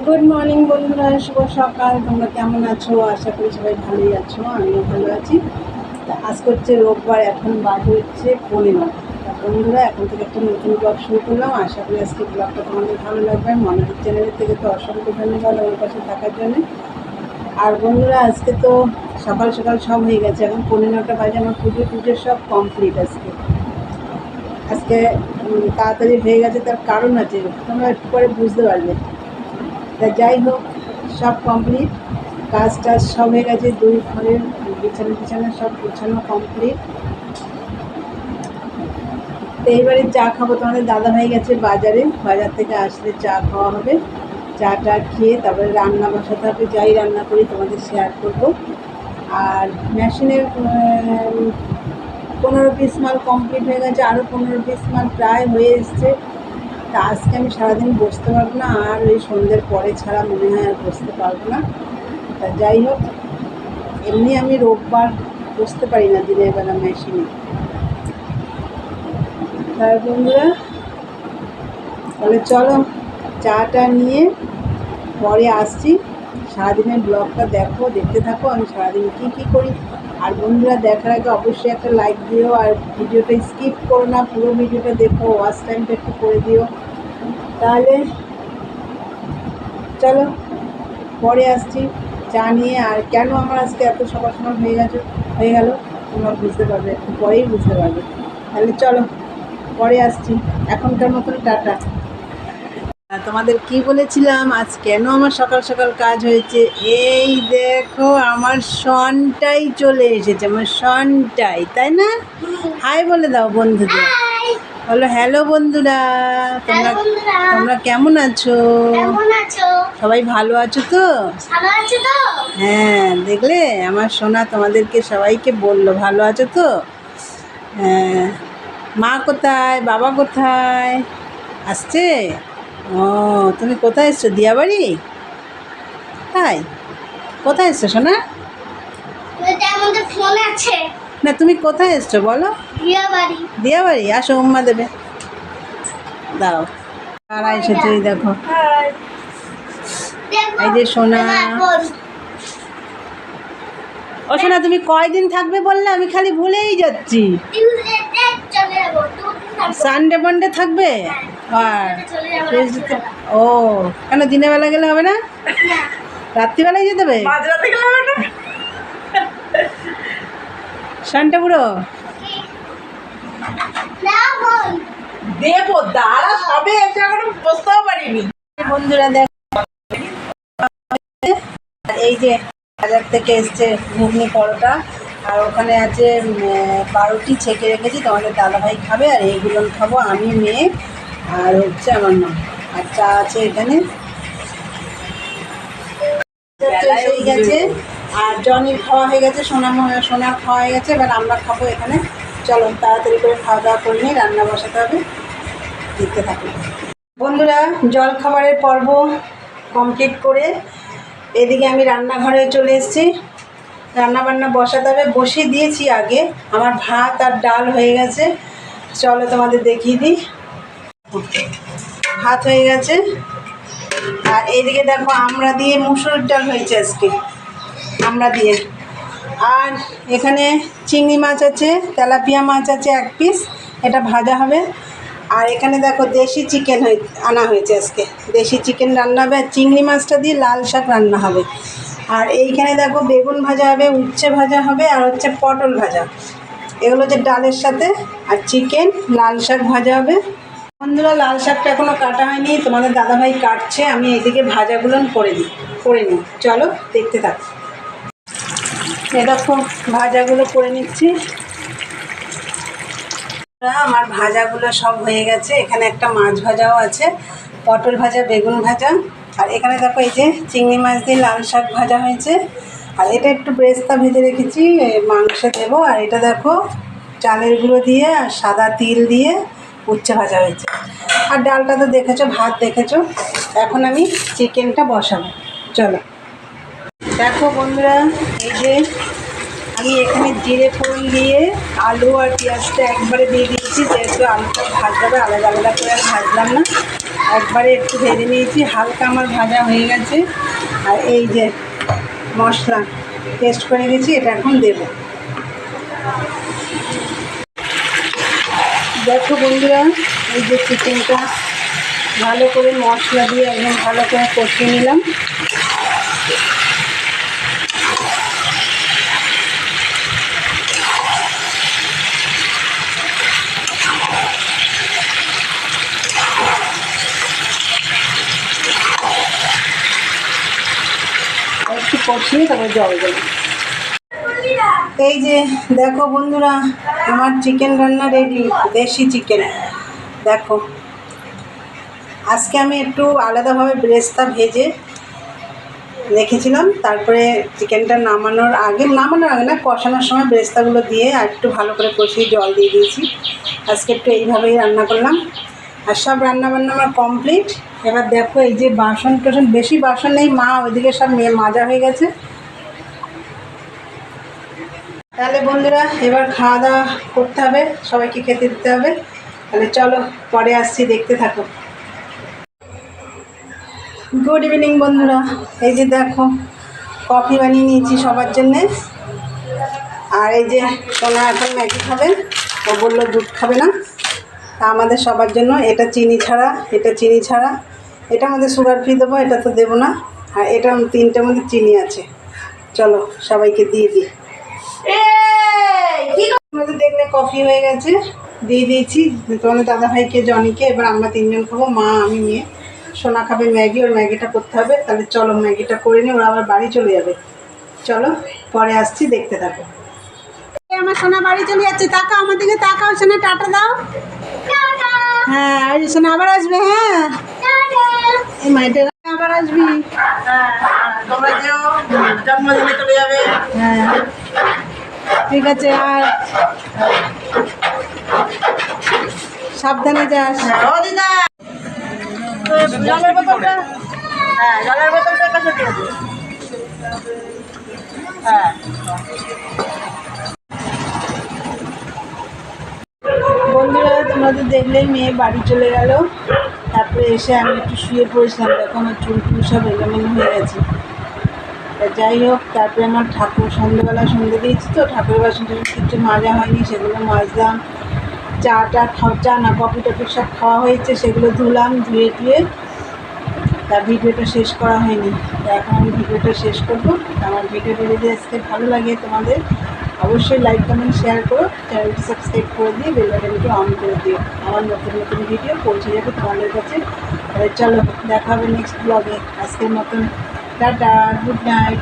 Good morning বন্ধুরা, শুভ সকাল। তোমরা কেমন আছো? আশা করি সবাই ভালোই আছো, আমিও ভালো আছি। তা আজকে হচ্ছে রোববার, এখন বাজে হচ্ছে 15। তা বন্ধুরা, এখন থেকে একটা নতুন ব্লগ শুরু করলাম। আশা করি আজকে ব্লগটা তোমাদের ভালো লাগবে। মনোযোগ চ্যানেলের থেকে তো অসংখ্য ধন্যবাদ আমার পাশে থাকার জন্য। আর বন্ধুরা, আজকে তো সকাল সকাল সব হয়ে গেছে, এখন 15টা বাজে। আমার পুজো সব কমপ্লিট। আজকে তাড়াতাড়ি হয়ে গেছে, তার কারণ আছে, তোমরা একটু পরে বুঝতে পারবে। তা যাই হোক, সব কমপ্লিট, কাজ টাজ সব হয়ে গেছে। দুই ঘরের বিছানা সব গোছানো কমপ্লিট। তো এইবারে চা খাবো। তোমাদের দাদা হয়ে গেছে বাজার থেকে আসলে চা খাওয়া হবে। চা টা খেয়ে তারপরে রান্না বসাতে হবে। যাই রান্না করি তোমাদের শেয়ার করব। আর মেশিনের 15-20 মাল কমপ্লিট হয়ে গেছে, আরও 15-20 মাল প্রায় হয়ে এসছে। তা আজকে আমি সারাদিন বসতে পারবো না, আর ওই সন্ধ্যের পরে ছাড়া মনে হয় আর বসতে পারবো না। তা যাই হোক, এমনি আমি রোববার বসতে পারি না দিনের বেলা মেশিনে। তার বন্ধুরা, তাহলে চলো চাটা নিয়ে পরে আসছি। সারাদিনের ব্লগটা দেখতে থাকো, আমি সারাদিন কী করি। আর বন্ধুরা, দেখার আগে অবশ্যই একটা লাইক দিও, আর ভিডিওটা স্কিপ করো না, পুরো ভিডিওটা দেখো, ওয়াচ টাইমটা একটু করে দিও। তাহলে চলো পরে আসছি চা নিয়ে। আর কেন আমার আজকে এত সকাল সকাল হয়ে গেল তোমরা বুঝতে পারবে, একটু পরেই বুঝতে পারবে। তাহলে চলো পরে আসছি, এখনকার মতন টাটা। তোমাদের কি বলেছিলাম আজ কেন আমার সকাল সকাল কাজ হয়েছে? এই দেখো, আমার সনটাই চলে এসেছে, আমার সনটাই, তাই না? হাই বলে দাও বন্ধুদের, বলো হ্যালো বন্ধুরা। তোমরা কেমন আছো? সবাই ভালো আছো তো? হ্যাঁ, দেখলে আমার সোনা তোমাদেরকে সবাইকে বললো ভালো আছো তো। হ্যাঁ, মা কোথায়, বাবা কোথায়? আসছে? ও, তুমি কোথায় এসছো? দিয়াবাড়ি? তাই, কোথায় এসছো সোনা? না, তুমি কোথায় এসছো বলো? দিয়াবাড়ি। আসো, উম্মা দেবে, দাও। কারা এসেছে এই দেখো, এই যে সোনা। ও সোনা, তুমি কয়দিন থাকবে বললে? আমি খালি ভুলেই যাচ্ছি। সানডে মানডে থাকবে? আর ও, কেন দিনের বেলা গেলে হবে না? রাত্রিবেলায় যেতে হবে? সানডে পুরো দেবো, দাঁড়া, সবে এসে এখনো বসতেও পারিনি। বন্ধুরা দেখো, এই যে বাজার থেকে এসছে ঘুগনি পরোটা, আর ওখানে আছে পাউরুটি ছেঁকে রেখেছি, তোমাদের দাদাভাই খাবে, আর এইগুলো খাবো আমি, মেয়ে, আর হচ্ছে আমার মা। আর চা আছে এখানে হয়ে গেছে। আর জনির খাওয়া হয়ে গেছে, সোনার খাওয়া হয়ে গেছে, এবার আমরা খাবো এখানে। চলো তাড়াতাড়ি করে খাওয়া দাওয়া করে নিই, রান্না বসাতে হবে, দেখতে থাকি। বন্ধুরা, জল খাবারের পর্ব কমপ্লিট করে এদিকে আমি রান্নাঘরে চলে এসেছি। রান্নাবান্না বসাতে হবে, বসিয়ে দিয়েছি আগে। আমার ভাত আর ডাল হয়ে গেছে, চলো তোমাদের দেখিয়ে দিই। ভাত হয়ে গেছে, আর এইদিকে দেখো আমরা দিয়ে মুসুর ডাল হয়েছে আজকে, আমরা দিয়ে। আর এখানে চিংড়ি মাছ আছে, তেলাপিয়া মাছ আছে 1 পিস, এটা ভাজা হবে। আর এখানে দেখো দেশি চিকেন আনা হয়েছে আজকে, দেশি চিকেন রান্না হবে, আর চিংড়ি মাছটা দিয়ে লাল শাক রান্না হবে। আর এইখানে দেখো বেগুন ভাজা হবে, উচ্ছে ভাজা হবে, আর হচ্ছে পটল ভাজা। এগুলো হচ্ছে ডালের সাথে, আর চিকেন, লাল শাক ভাজা হবে। বন্ধুরা, লাল শাকটা এখনও কাটা হয়নি, তোমাদের দাদাভাই কাটছে, আমি এদিকে ভাজাগুলো করে নিই। চলো দেখতে থাক। এ দেখো ভাজাগুলো করে নিচ্ছি। আমার ভাজাগুলো সব হয়ে গেছে, এখানে একটা মাছ ভাজাও আছে, পটল ভাজা, বেগুন ভাজা। আর এখানে দেখো এই যে চিংড়ি মাছ দিয়ে লাল শাক ভাজা হয়েছে। আর এটা একটু বেরেস্তা ভেজে রেখেছি, মাংসে দেবো। আর এটা দেখো চালের গুঁড়ো দিয়ে আর সাদা তিল দিয়ে উচ্ছে ভাজা হয়েছে। আর ডালটা তো দেখেছো, ভাত দেখেছো। এখন আমি চিকেনটা বসাবো, চলো। দেখো বন্ধুরা, এই যে আমি এখানে জিরে ফোড়ন দিয়ে আলু আর পেঁয়াজটা একবারে দিয়ে দিয়েছি, যেহেতু আলুটা ভাজতে হবে, আলাদা আলাদা করে আর ভাজলাম না। একবারে একটু ভেজে নিয়েছি, হালকা আমার ভাজা হয়ে গেছে। আর এই যে মশলা পেস্ট করে গেছি, এটা এখন দেব। দেখো বন্ধুরা, এই যে চিকেনটা ভালো করে মশলা দিয়ে একদম ভালো করে কষিয়ে নিলাম। একটু কষিয়ে তারপরে জল দেবো। এই যে দেখো বন্ধুরা, আমার চিকেন রান্না রেডি, দেশি চিকেন। দেখো, আজকে আমি একটু আলাদাভাবে ব্রেস্তা ভেজে রেখেছিলাম, তারপরে চিকেনটা নামানোর আগে না, কষানোর সময় ব্রেস্তাগুলো দিয়ে আর একটু ভালো করে কষিয়ে জল দিয়ে দিয়েছি। আজকে একটু এইভাবেই রান্না করলাম। আর সব রান্নাবান্না আমার কমপ্লিট। এবার দেখো, এই যে বাসন টাসন, বেশি বাসন নেই, মা ওইদিকে সব মাজা হয়ে গেছে। তাহলে বন্ধুরা, এবার খাওয়া দাওয়া করতে হবে, সবাইকে খেতে দিতে হবে। তাহলে চলো, পরে আসছি, দেখতে থাকো। গুড ইভিনিং বন্ধুরা, এই যে দেখো কফি বানিয়ে নিয়েছি সবার জন্যে। আর এই যে সোনা এখন ম্যাগি খাবে, ও বললো দুধ খাবে না, তা আমাদের সবার জন্য এটা চিনি ছাড়া, এটার মধ্যে সুগার ফ্রি দেবো, এটা তো দেবো না। আর এটা 3টের মধ্যে চিনি আছে। চলো সবাইকে দিয়ে দিই। আমাদের দেখলে কফি হয়ে গেছে, দিয়ে দিয়েছি তোমাদের দাদাভাইকে, জনিকে। এবার আমরা 3জন খাবো, মা আমি মেয়ে। সোনা খাবে ম্যাগি, ওর ম্যাগিটা করতে হবে। তাহলে চলো ম্যাগিটা করে নিই, ওরা আবার বাড়ি চলে যাবে। চলো পরে আসছি, দেখতে থাকো। আমার সোনা বাড়ি চলে যাচ্ছে, তাকাও আমার দিকে, তাকাও সোনা, টাটা দাও। হ্যাঁ, আর সোনা আবার আসবে। হ্যাঁ, এই মাইটে আবার আসবি। তোমরা যেও, জন্মদিনে চলে যাবে। হ্যাঁ ঠিক আছে, আর সাবধানে যাস। ও দিদা, জলের বোতলটা, হ্যাঁ জলের বোতলটা কাছে দিয়ে দে। হ্যাঁ বন্ধুরা, তোমাদের দেখলেই মেয়ে বাড়ি চলে গেল। তারপরে এসে আমি একটু শুয়ে পড়েছিলাম, দেখো আমার চুল টুল সব এলোমেলো হয়ে গেছে। যাই হোক, তারপরে আমার ঠাকুর সন্ধ্যেবেলা সন্ধ্যে দিয়েছি, তো ঠাকুরের বাসন কিছু মাজা হয়নি, সেগুলো মাজলাম। চা না কফি টফি সব খাওয়া হয়েছে, সেগুলো ধুলাম, ধুয়ে টুয়ে। তার ভিডিওটা শেষ করা হয়নি, তো এখন আমি ভিডিওটা শেষ করবো। আমার ভিডিওটা যদি আজকে ভালো লাগে তোমাদের, অবশ্যই লাইক কমেন্ট শেয়ার করো, চ্যানেলটি সাবস্ক্রাইব করে দিয়ে বেল বাটনটি অন করে দিও। আমার নতুন নতুন ভিডিও পৌঁছে যাবে তোমাদের কাছে। তাহলে চলো, দেখা হবে নেক্সট ব্লগে। আজকের মতন টাটা, গুড নাইট।